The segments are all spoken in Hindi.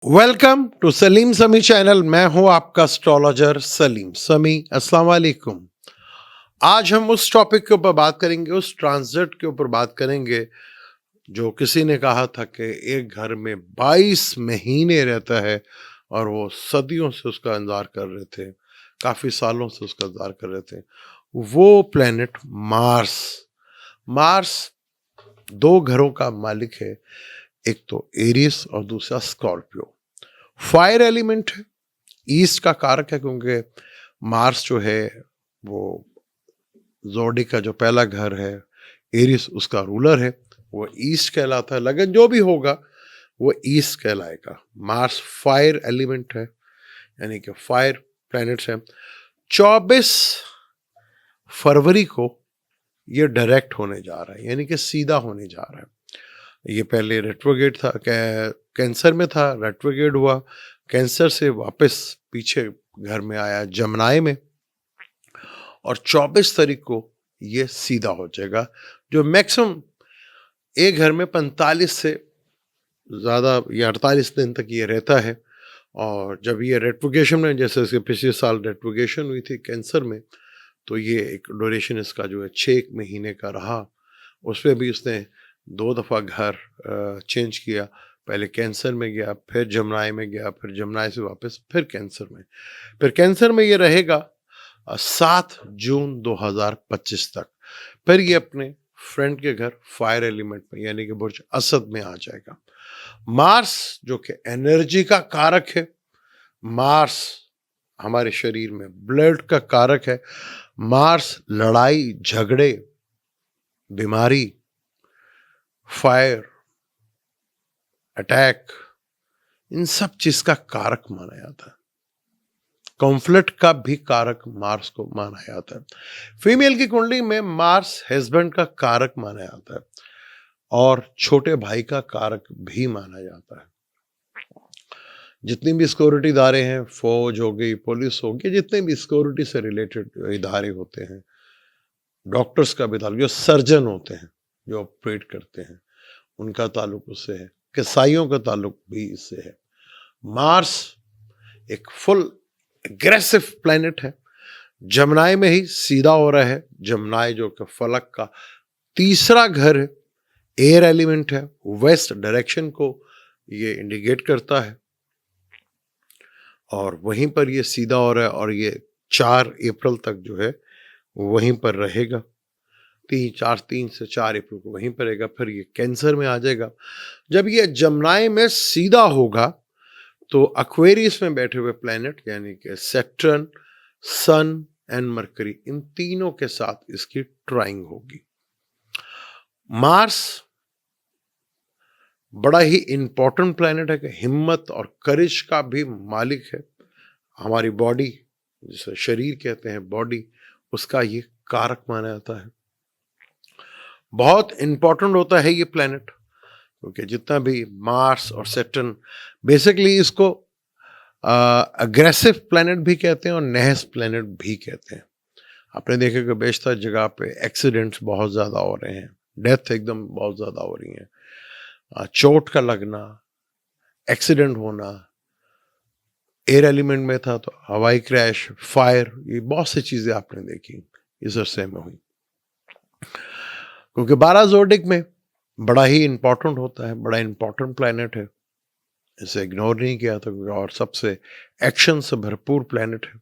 वेलकम टू सलीम समी चैनल। मैं हूं आपका एस्ट्रोलॉजर सलीम समी। अस्सलाम वालेकुम। आज हम उस टॉपिक के ऊपर बात करेंगे, उस ट्रांजिट के ऊपर बात करेंगे जो किसी ने कहा था कि एक घर में 22 महीने रहता है और वो सदियों से उसका इंतजार कर रहे थे, काफी सालों से उसका इंतजार कर रहे थे। वो प्लेनेट मार्स। मार्स दो घरों का मालिक है, एक तो एरिस और दूसरा स्कॉर्पियो। फायर एलिमेंट है, ईस्ट का कारक है, क्योंकि मार्स जो है वो जोडी का जो पहला घर है, एरिस उसका रूलर है, वो ईस्ट कहलाता है। लगन जो भी होगा वो ईस्ट कहलाएगा। मार्स फायर एलिमेंट है, यानी कि फायर प्लैनेट्स है। 24 फरवरी को ये डायरेक्ट होने जा रहा है, यानी कि सीधा होने जा रहा है। ये पहले रेट्रोगेट था, कैंसर में था, रेट्रोगेट हुआ, कैंसर से वापस पीछे घर में आया जमनाई में, और 24 तारीख को ये सीधा हो जाएगा। जो मैक्सिमम एक घर में 45 से ज़्यादा या 48 दिन तक ये रहता है। और जब ये रेट्रोगेशन में, जैसे इसके पिछले साल रेट्रोगेशन हुई थी कैंसर में, तो ये एक ड्यूरेशन इसका जो है 6 महीने का रहा। उसमें भी उसने 2 दफ़ा घर चेंज किया। पहले कैंसर में गया, फिर जमनाई में गया, फिर जमनाई से वापस फिर कैंसर में। फिर कैंसर में ये रहेगा 7 जून 2025 तक। फिर ये अपने फ्रेंड के घर फायर एलिमेंट में, यानी कि बुर्ज असद में आ जाएगा। मार्स जो कि एनर्जी का कारक है, मार्स हमारे शरीर में ब्लड का कारक है, मार्स लड़ाई झगड़े, बीमारी, फायर, अटैक, इन सब चीज का कारक माना जाता है। कॉन्फ्लिक्ट का भी कारक मार्स को माना जाता है। फीमेल की कुंडली में मार्स हस्बैंड का कारक माना जाता है और छोटे भाई का कारक भी माना जाता है। जितनी भी सिक्योरिटी इदारे हैं, फौज हो गई, पुलिस हो गई, जितने भी सिक्योरिटी से रिलेटेड इदारे होते हैं, डॉक्टर्स का भी ताल्लुक, जो सर्जन होते हैं, जो ऑपरेट करते हैं, उनका ताल्लुक उससे है। कसाईयों का ताल्लुक भी इससे है। मार्स एक फुल एग्रेसिव प्लैनेट है। जमनाई में ही सीधा हो रहा है। जमनाई जो कि फलक का तीसरा घर है, एयर एलिमेंट है, वेस्ट डायरेक्शन को ये इंडिकेट करता है, और वहीं पर ये सीधा हो रहा है। और ये 4 अप्रैल तक जो है वहीं पर रहेगा। 3 से 4 अप्रैल को वहीं पर रहेगा। फिर ये कैंसर में आ जाएगा। जब ये जमनाई में सीधा होगा तो एक्वेरियस में बैठे हुए प्लैनेट, यानी कि सैटर्न, सन एंड मरकरी, इन तीनों के साथ इसकी ट्राइंग होगी। मार्स बड़ा ही इंपॉर्टेंट प्लैनेट है कि हिम्मत और करेज का भी मालिक है। हमारी बॉडी, जिसे शरीर कहते हैं, बॉडी, उसका ये कारक माना जाता है। बहुत इंपॉर्टेंट होता है ये प्लैनेट, क्योंकि जितना भी मार्स और सैटर्न, बेसिकली इसको अग्रेसिव प्लैनेट भी कहते हैं और नहस प्लैनेट भी कहते हैं। आपने देखा कि बेशतर जगह पे एक्सीडेंट्स बहुत ज़्यादा हो रहे हैं, डेथ एकदम बहुत ज़्यादा हो रही हैं, चोट का लगना, एक्सीडेंट होना। एयर एलिमेंट में था तो हवाई क्रैश, फायर, ये बहुत सी चीज़ें आपने देखी इस अरसे में हुई। क्योंकि 12 ज़ोडिक में बड़ा ही इंपॉर्टेंट होता है, बड़ा इंपॉर्टेंट प्लैनेट है, इसे इग्नोर नहीं किया था, और सबसे एक्शन से भरपूर प्लैनेट है।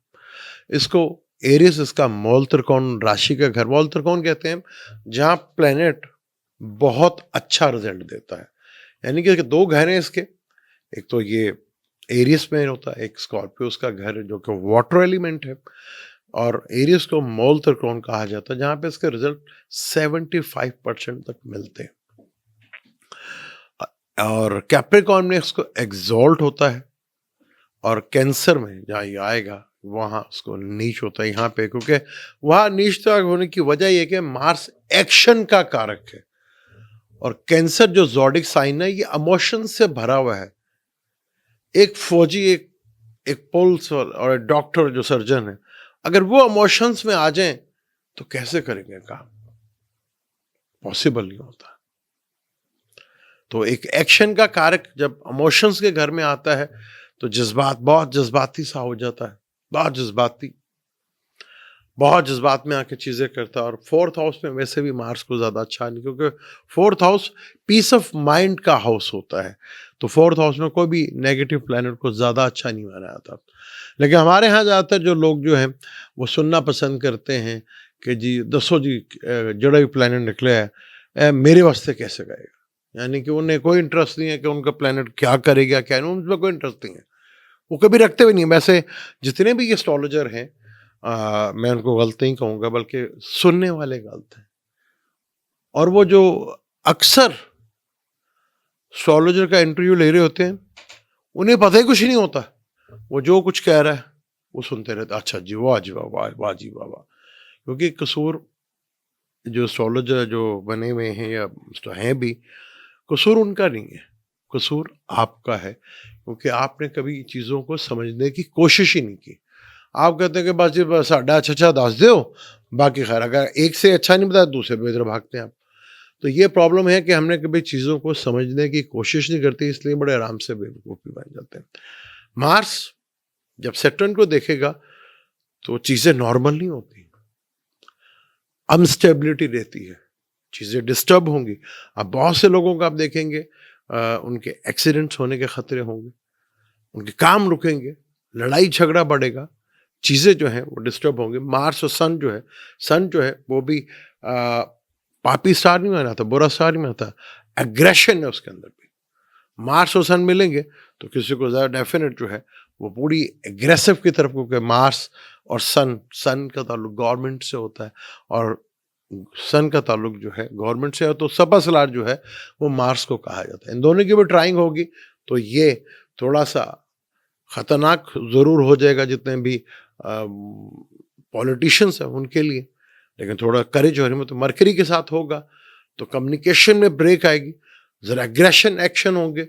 इसको एरिस, इसका मूल त्रिकोण राशि का घर, मूल त्रिकोण कहते हैं जहां प्लैनेट बहुत अच्छा रिजल्ट देता है। यानी कि 2 घर हैं इसके, एक तो ये एरियस में होता है, एक स्कॉर्पियो का घर है जो कि वाटर एलिमेंट है। और एरियस को मूल त्रिकोण कहा जाता है, जहां पे इसके रिजल्ट 75% तक मिलते हैं। और कैप्रिकॉर्न में इसको एक्सॉल्ट होता है, और कैंसर में जहाँ ये आएगा वहाँ उसको नीच होता है यहाँ पे, क्योंकि वहाँ नीचता होने की वजह ये कि मार्स एक्शन का कारक है, और कैंसर जो ज़ोडिक साइन है ये इमोशन से भरा हुआ है। एक फौजी, एक पुलिस और एक डॉक्टर जो सर्जन है, अगर वो इमोशंस में आ जाएं तो कैसे करेंगे काम? पॉसिबल नहीं होता। तो एक एक्शन का कारक जब इमोशंस के घर में आता है तो जज्बात, बहुत जज्बाती सा हो जाता है, बहुत जज्बात में आके चीज़ें करता है। और फोर्थ हाउस में वैसे भी मार्स को ज़्यादा अच्छा नहीं, क्योंकि fourth house peace of mind का हाउस होता है, तो फोर्थ हाउस में कोई भी नेगेटिव प्लैनेट को ज़्यादा अच्छा नहीं माना जाता। लेकिन हमारे यहाँ ज़्यादातर जो लोग जो हैं वो सुनना पसंद करते हैं कि जी दसो जी जड़ा भी प्लैनेट निकले है मेरे वास्ते कैसे गएगा, यानी कि उन्हें कोई इंटरेस्ट नहीं है कि उनका प्लैनेट क्या करेगा क्या नहीं, उनमें कोई इंटरेस्ट नहीं है, वो कभी रखते भी नहीं। वैसे जितने भी एस्ट्रोलॉजर हैं मैं उनको गलत नहीं कहूँगा, बल्कि सुनने वाले गलत हैं। और वो जो अक्सर एस्ट्रोलॉजर का इंटरव्यू ले रहे होते हैं, उन्हें पता ही कुछ नहीं होता, वो जो कुछ कह रहा है वो सुनते रहते, अच्छा जी वाह जी वाह, वाह वाह जी वाह वाह। क्योंकि कसूर जो एस्ट्रोलॉजर जो बने हुए हैं या तो हैं भी, कसूर उनका नहीं है, कसूर आपका है, क्योंकि आपने कभी चीज़ों को समझने की कोशिश ही नहीं की। आप कहते हैं कि बस जी बस साढ़ा अच्छा दस दो, बाकी खैर अगर एक से अच्छा नहीं बताया दूसरे पे इधर भागते हैं आप। तो ये प्रॉब्लम है कि हमने कभी चीज़ों को समझने की कोशिश नहीं करती, इसलिए बड़े आराम से बेवकूफ़ी बन जाते हैं। मार्स जब सैटर्न को देखेगा तो चीज़ें नॉर्मल नहीं होती, अनस्टेबिलिटी रहती है, चीज़ें डिस्टर्ब होंगी। अब बहुत से लोगों को आप देखेंगे उनके एक्सीडेंट्स होने के खतरे होंगे, उनके काम रुकेंगे, लड़ाई झगड़ा बढ़ेगा, चीज़ें जो हैं वो डिस्टर्ब होंगी। मार्स और सन जो है वो भी पापी स्टार नहीं माना था, बुरा स्टार नहीं माना था, एग्रेशन है उसके अंदर भी। मार्स और सन मिलेंगे तो किसी को ज़्यादा डेफिनेट जो है वो पूरी एग्रेसिव की तरफ, क्योंकि मार्स और सन का ताल्लुक गवर्नमेंट से होता है और सन का ताल्लुक जो है गवर्नमेंट से है, तो सपा सलार जो है वो मार्स को कहा जाता है। इन दोनों की भी ट्राइंग होगी तो ये थोड़ा सा खतरनाक ज़रूर हो जाएगा जितने भी पॉलिटिशियंस हैं उनके लिए, लेकिन थोड़ा करेज और हिम्मत मरकरी के साथ होगा तो कम्युनिकेशन में ब्रेक आएगी, ज़रा एग्रेशन एक्शन होंगे।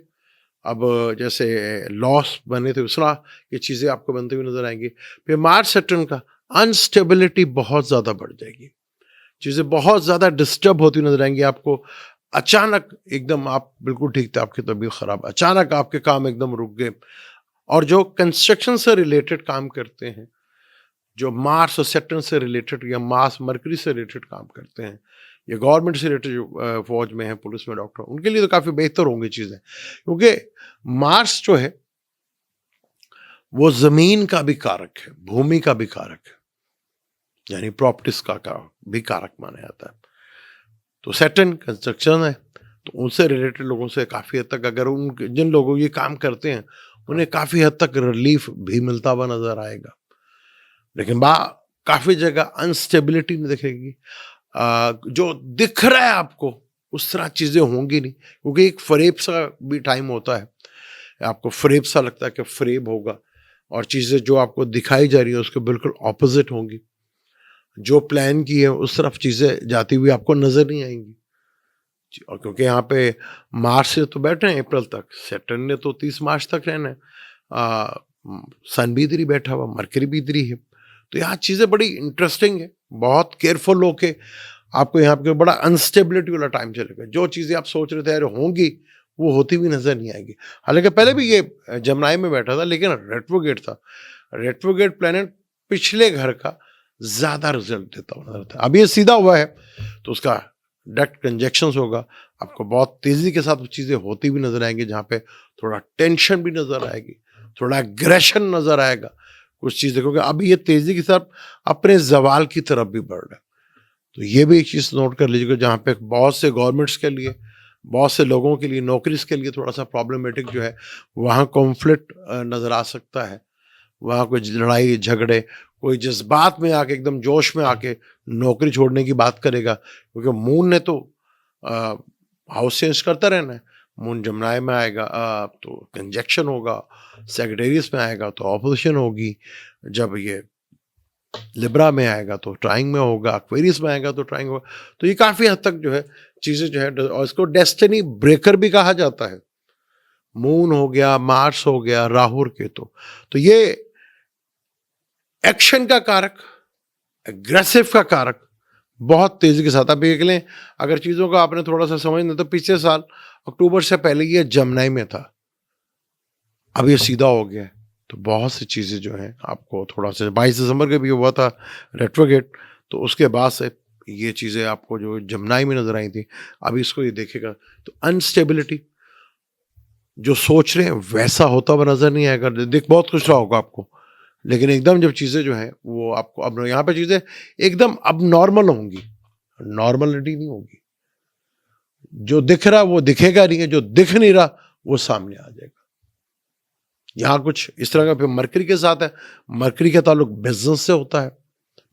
अब जैसे लॉस बने थे उसना ये चीज़ें आपको बनते हुए नजर आएंगी। फिर मार्स सैटर्न का अनस्टेबिलिटी बहुत ज़्यादा बढ़ जाएगी, चीज़ें बहुत ज़्यादा डिस्टर्ब होती नजर आएंगी आपको। अचानक एकदम आप बिल्कुल ठीक थे, आपकी तबीयत खराब, अचानक आपके काम एकदम रुक गए। और जो कंस्ट्रक्शन से रिलेटेड काम करते हैं, जो मार्स और सैटर्न से रिलेटेड या मार्स मरकरी से रिलेटेड काम करते हैं, या गवर्नमेंट से रिलेटेड जो फौज में है, पुलिस में, डॉक्टर, उनके लिए तो काफ़ी बेहतर होंगी चीज़ें, क्योंकि मार्स जो है वो ज़मीन का भी कारक है, भूमि का भी कारक है, यानी प्रॉपर्टीज का भी कारक माना जाता है। तो सैटर्न कंस्ट्रक्शन है, तो उनसे रिलेटेड लोगों से काफ़ी हद तक अगर उन जिन लोगों ये काम करते हैं उन्हें काफ़ी हद तक रिलीफ भी मिलता हुआ नजर आएगा। लेकिन काफ़ी जगह अनस्टेबिलिटी नहीं दिखेगी, जो दिख रहा है आपको उस तरह चीज़ें होंगी नहीं, क्योंकि एक फरेब सा भी टाइम होता है, आपको फरेब सा लगता है कि फरेब होगा और चीज़ें जो आपको दिखाई जा रही है उसके बिल्कुल ऑपोजिट होंगी, जो प्लान की है उस तरफ चीज़ें जाती हुई आपको नज़र नहीं आएंगी। और क्योंकि यहाँ पे मार्च से तो बैठे हैं अप्रैल तक, सैटर्न ने तो 30 मार्च तक रहना है, सन भी इधर ही बैठा हुआ, मरकरी भी इधर ही है, तो यहाँ चीज़ें बड़ी इंटरेस्टिंग है। बहुत केयरफुल होके आपको यहाँ पे बड़ा अनस्टेबिलिटी वाला टाइम चलेगा, जो चीज़ें आप सोच रहे थे यार होंगी वो होती हुई नजर नहीं आएगी। हालांकि पहले भी ये जमनाई में बैठा था, लेकिन रेट्रोगेट था, रेट्रोगेट प्लैनेट पिछले घर का ज़्यादा रिजल्ट देता हुआ नजर था। अब ये सीधा हुआ है तो उसका डायरेक्ट कंजक्शंस होगा, आपको बहुत तेज़ी के साथ चीज़ें होती हुई नजर आएंगी, जहाँ पे थोड़ा टेंशन भी नजर आएगी, थोड़ा एग्रेशन नजर आएगा कुछ चीज़ें, क्योंकि अभी ये तेज़ी के साथ अपने जवाल की तरफ भी बढ़ रहा है। तो ये भी एक चीज़ नोट कर लीजिएगा, जहाँ पे बहुत से गवर्नमेंट्स के लिए, बहुत से लोगों के लिए, नौकरीज के लिए थोड़ा सा प्रॉब्लमेटिक जो है वहाँ कॉन्फ्लिक्ट नज़र आ सकता है, वहाँ कोई लड़ाई झगड़े, कोई जज्बात में आके एकदम जोश में आके नौकरी छोड़ने की बात करेगा, क्योंकि मून ने तो हाउस चेंज करता रहना है। मून जमनाई में आएगा तो कंजक्शन होगा, सेक्रेटेरियस में आएगा तो ऑपोजिशन होगी, जब ये लिब्रा में आएगा तो ट्राइंग में होगा, एक्वेरियस में आएगा तो ट्राइंग होगा। तो ये काफ़ी हद तक जो है चीज़ें जो है, और इसको डेस्टिनी ब्रेकर भी कहा जाता है। मून हो गया, मार्स हो गया, राहु और केतु, तो ये एक्शन का कारक, एग्रेसिव का कारक, बहुत तेजी के साथ आप देख लें, अगर चीज़ों का आपने थोड़ा सा समझना तो पिछले साल अक्टूबर से पहले ये जमनाई में था, अब ये सीधा हो गया है। तो बहुत सी चीज़ें जो हैं आपको थोड़ा सा 22 दिसंबर के भी हुआ था रेट्रोगेट, तो उसके बाद से ये चीज़ें आपको जो जमनाई में नजर आई थी, अभी इसको ये देखेगा तो अनस्टेबिलिटी, जो सोच रहे हैं वैसा होता हुआ नजर नहीं आएगा। देख बहुत कुछ रहा होगा आपको, लेकिन एकदम जब चीज़ें जो हैं वो आपको अब यहाँ पे चीज़ें एकदम अब नॉर्मल होंगी, नॉर्मलिटी नहीं होगी। जो दिख रहा वो दिखेगा नहीं है, जो दिख नहीं रहा वो सामने आ जाएगा। यहाँ कुछ इस तरह का फिर मरकरी के साथ है। मरकरी का ताल्लुक बिजनेस से होता है,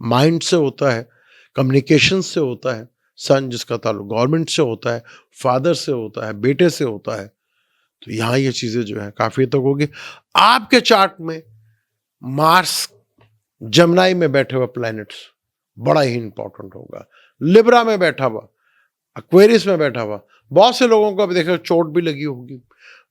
माइंड से होता है, कम्युनिकेशन से होता है। सन जिसका ताल्लुक गवर्नमेंट से होता है, फादर से होता है, बेटे से होता है। तो यहाँ ये चीजें जो है काफी तक होगी। आपके चार्ट में मार्स जमनाई में बैठे हुए प्लैनेट्स बड़ा ही इंपॉर्टेंट होगा। लिब्रा में बैठा हुआ, एक्वेरियस में बैठा हुआ, बहुत से लोगों को अब देखो चोट भी लगी होगी,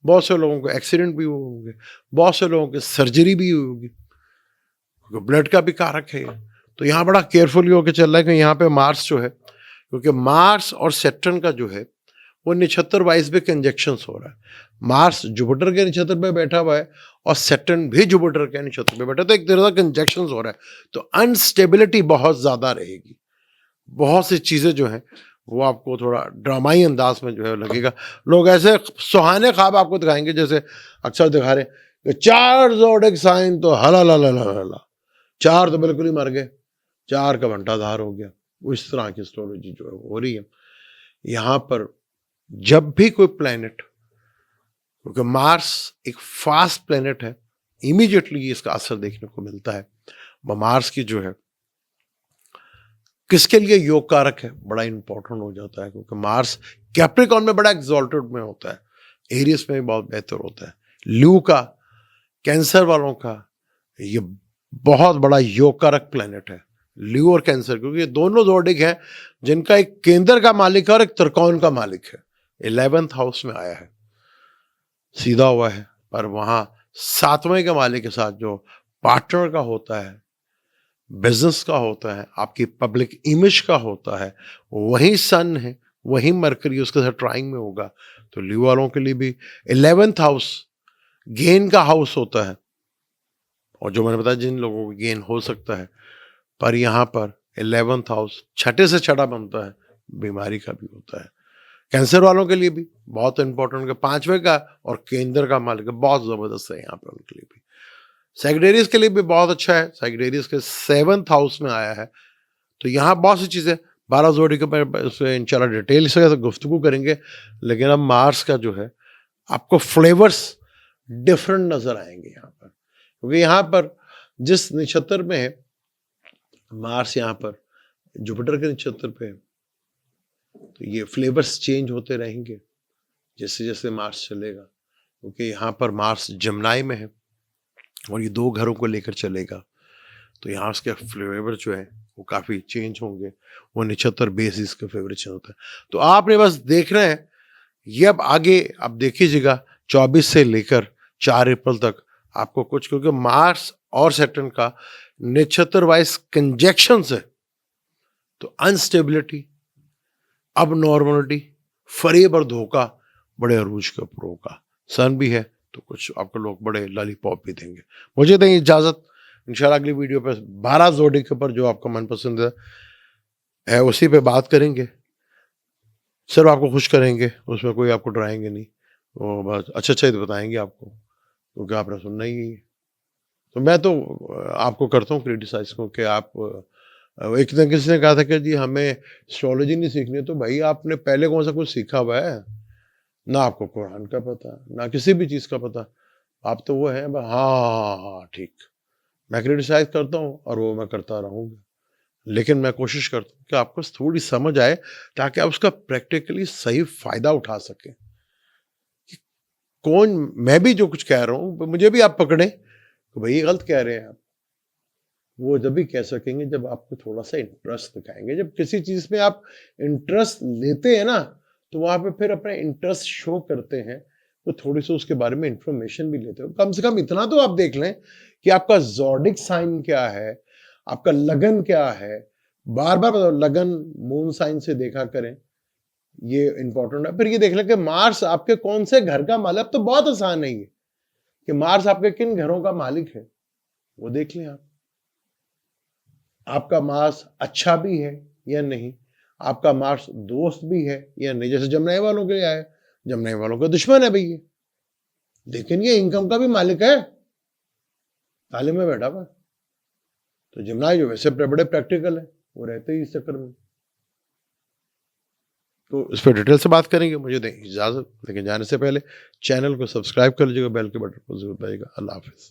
बहुत से लोगों को एक्सीडेंट भी हुए होंगे, बहुत से लोगों की सर्जरी भी हुई होगी, क्योंकि ब्लड का भी कारक है ये। तो यहाँ बड़ा केयरफुली होकर चल रहा है कि यहाँ पे मार्स जो है, क्योंकि मार्स और सैटर्न का जो है वो निछत्तर 22 पे कंजक्शन हो रहा है। मार्स जुपिटर के निछत्तर पे बैठा हुआ है और सैटर्न भी जुपिटर के निछत्तर पे बैठा है, तो एक तरह का कंजक्शन हो रहा है। तो अनस्टेबिलिटी बहुत ज्यादा रहेगी। बहुत सी चीजें जो हैं वो आपको थोड़ा ड्रामाई अंदाज में जो है लगेगा। लोग ऐसे सुहाने ख्वाब आपको दिखाएंगे जैसे अक्सर दिखा रहे कि 4 ज़ोडिक साइन तो हला ला ला ला ला, 4 तो बिल्कुल ही मर गए, 4 का घंटाधार हो गया। वो इस तरह की एस्ट्रोलॉजी जो है हो रही है यहाँ पर। जब भी कोई प्लेनेट, क्योंकि मार्स एक फास्ट प्लेनेट है, इमीडिएटली इसका असर देखने को मिलता है। मार्स की जो है किसके लिए योग कारक है, बड़ा इंपॉर्टेंट हो जाता है, क्योंकि मार्स कैप्रिकॉन में बड़ा एक्सॉल्टेड में होता है, एरियस में भी बहुत बेहतर होता है। ल्यू का, कैंसर वालों का ये बहुत बड़ा योग कारक प्लेनेट है, ल्यू और कैंसर, क्योंकि ये दोनों ज़ोडिक हैं जिनका एक केंद्र का मालिक है और एक त्रिकोण का मालिक है। 11th हाउस में आया है, सीधा हुआ है, पर वहां 7वें के मालिक के साथ जो पार्टनर का होता है, बिजनेस का होता है, आपकी पब्लिक इमेज का होता है, वही सन है, वही मरकरी उसके साथ ट्राइंग में होगा। तो ल्यू वालों के लिए भी 11th हाउस गेन का हाउस होता है, और जो मैंने बताया जिन लोगों को गेन हो सकता है, पर यहाँ पर 11th हाउस छठे से छठा बनता है, बीमारी का भी होता है। कैंसर वालों के लिए भी बहुत इंपॉर्टेंट है, 5वें का और केंद्र का मालिक बहुत जबरदस्त है यहाँ पर उनके लिए भी। सैजिटेरियस के लिए भी बहुत अच्छा है, सैजिटेरियस के 7th हाउस में आया है। तो यहाँ बहुत सी चीज़ें 12 जोड़ी के पर इंशाल्लाह डिटेल से गुफ्तगू करेंगे, लेकिन अब मार्स का जो है आपको फ्लेवर्स डिफरेंट नजर आएंगे यहाँ पर, क्योंकि यहाँ पर जिस नक्षत्र में है मार्स, यहाँ पर जुपिटर के नक्षत्र पे है, तो ये फ्लेवर्स चेंज होते रहेंगे जैसे जैसे मार्स चलेगा, क्योंकि यहाँ पर मार्स जमनाई में है और ये 2 घरों को लेकर चलेगा। तो यहाँ उसके फ्लेवर जो है वो काफ़ी चेंज होंगे, वो नक्षत्र बेसिस के फ्लेवर चेंज होता है। तो आपने बस देखना है ये, अब आगे आप देखिएगा 24 से लेकर 4 अप्रैल तक आपको कुछ, क्योंकि मार्स और सैटर्न का नक्षत्र वाइज कंजक्शन है, तो अनस्टेबिलिटी, अब नॉर्मलिटी, फरेब और धोखा बड़े अरूज के ऊपर होगा। सन भी है तो कुछ आपको लोग बड़े लॉलीपॉप भी देंगे। मुझे दें इजाजत, इंशाल्लाह अगली वीडियो पे 12 जोड़ी के ऊपर जो आपका मनपसंद है उसी पे बात करेंगे। सिर्फ आपको खुश करेंगे, उसमें कोई आपको डराएंगे नहीं, वो बस अच्छा अच्छा ही बताएंगे आपको, क्योंकि आपने सुनना ही है। तो मैं तो आपको करता हूँ क्रिटिसाइज को कि आप एक दिन किसी ने कहा था कि जी हमें एस्ट्रोलॉजी नहीं सीखनी, तो भाई आपने पहले कौन सा कुछ सीखा हुआ है? ना आपको कुरान का पता, ना किसी भी चीज़ का पता, आप तो वो है हाँ हाँ हाँ ठीक। मैं क्रिटिसाइज करता हूँ और वो मैं करता रहूँगा, लेकिन मैं कोशिश करता हूँ कि आपको थोड़ी समझ आए ताकि आप उसका प्रैक्टिकली सही फायदा उठा सकें। कौन, मैं भी जो कुछ कह रहा हूँ मुझे भी आप पकड़ें तो भाई ये गलत कह रहे हैं आप, वो जब भी कह सकेंगे जब आपको थोड़ा सा इंटरेस्ट दिखाएंगे। जब किसी चीज में आप इंटरेस्ट लेते हैं ना, तो वहां पे फिर अपना इंटरेस्ट शो करते हैं, तो थोड़ी सी उसके बारे में इंफॉर्मेशन भी लेते हो। कम से कम इतना तो आप देख लें कि आपका ज़ोडिक साइन क्या है, आपका लगन क्या है, बार बार बताओ, लगन मून साइन से देखा करें, ये इंपॉर्टेंट है। फिर ये देख लें कि मार्स आपके कौन से घर का मालिक, अब तो बहुत आसान है ये कि मार्स आपके किन घरों का मालिक है, वो देख लें आप। आपका मार्स अच्छा भी है या नहीं, आपका मार्स दोस्त भी है या नहीं। जैसे जमनाई वालों के लिए आया, जमनाई वालों का दुश्मन है भैया, लेकिन ये इनकम का भी मालिक है, ताले में बैठा हुआ। तो जमनाई जो वैसे बड़े प्रैक्टिकल है, वो रहते ही इस चक्कर में। तो इस पर डिटेल से बात करेंगे। मुझे दें इजाजत, लेकिन जाने से पहले चैनल को सब्सक्राइब कर लीजिएगा, बेल के बटन को जरूर दबाइएगा। अल्लाह हाफिज।